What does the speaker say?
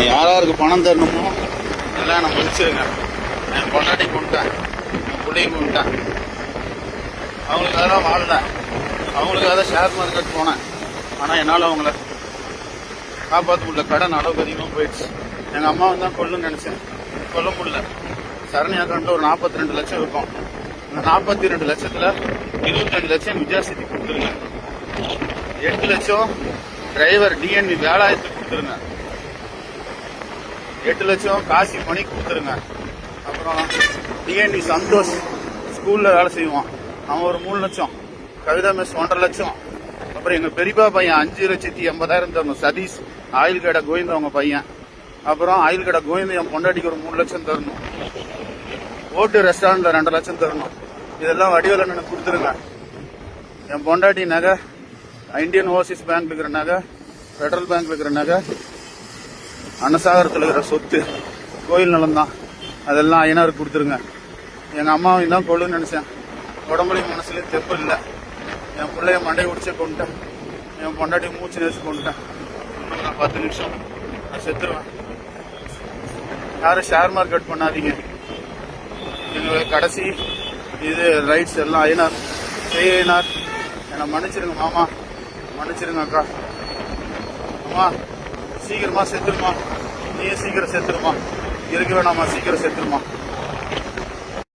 யாராருக்கு பணம் தரணுமோ எல்லாம் நான் முடிச்சிருங்க. என் பொண்டாட்டி கொண்டுட்டேன், என் பிள்ளையும் கொண்டுட்டேன். அவங்களுக்காக தான் வாழ்ந்தேன், அவங்களுக்காக தான் ஷேர் மார்க்கெட் போனேன். ஆனால் என்னால் அவங்கள காப்பாற்ற முடியல. கடன் அளவுக்கு அதிகமாக போயிடுச்சு. எங்கள் அம்மாவை தான் கொல்லுன்னு நினச்சேன், கொல்ல முடியல. சரணி அக்கௌண்ட்டில் ஒரு 42 லட்சம் இருக்கும். இந்த 42 லட்சத்தில் 25 லட்சம் விஜயாசித்தி கொடுத்துருங்க. 8 லட்சம் டிரைவர் டிஎன்வி வேலாயத்துக்கு கொடுத்துருங்க. 8 லட்சம் காசி மணி கொடுத்துருங்க. அப்புறம் டிஎன்வி சந்தோஷ் ஸ்கூலில் வேலை செய்வான், அவன் ஒரு 3 லட்சம். கவிதா மிஸ் 1.5 லட்சம். அப்புறம் எங்கள் பெரியப்பா பையன் 5,80,000 தரணும். சதீஷ் ஆயில் கடை கோவிந்த அவங்க பையன். அப்புறம் ஆயில் கடை கோவிந்த என் பொண்டாட்டிக்கு ஒரு 3 லட்சம் தரணும். ஓட்டு ரெஸ்டாரண்ட்ல 2 லட்சம் தரணும். இதெல்லாம் வடிவேல் அண்ணனுக்கு கொடுத்துருங்க. என் பொண்டாட்டி நகை இந்தியன் ஓவர்சீஸ் பேங்க்ல இருக்கிற நகை, பெட்ரோல் பேங்க்ல இருக்கிற நகை, அன்னசாகரத்தில் இருக்கிற சொத்து, கோயில் நிலம் தான், அதெல்லாம் ஐயனாருக்கு கொடுத்துருங்க. எங்கள் அம்மாவையும் தான் கொள்ளுன்னு நினச்சேன். உடம்புலையும் மனசுலையும் தெப்பு இல்லை. என் பிள்ளைய மண்டையை உடிச்சே கொண்டுட்டேன். என் பொண்டாட்டி மூச்சு நேசி கொண்டுட்டேன். நான் 10 நிமிஷம் நான் செத்துருவேன். யாரும் ஷேர் மார்க்கெட் பண்ணாதீங்க. எங்களுக்கு கடைசி இது ரைட்ஸ் எல்லாம் ஐயனார் ஐயனார். என்னை மன்னிச்சிருங்க மாமா, மன்னிச்சிருங்க அக்கா. அம்மா சீக்கிரமா செத்துருமா, நீயே சீக்கிரம் செத்துருமா, இருக்க வேணாமா, சீக்கிரம் செத்துருமா.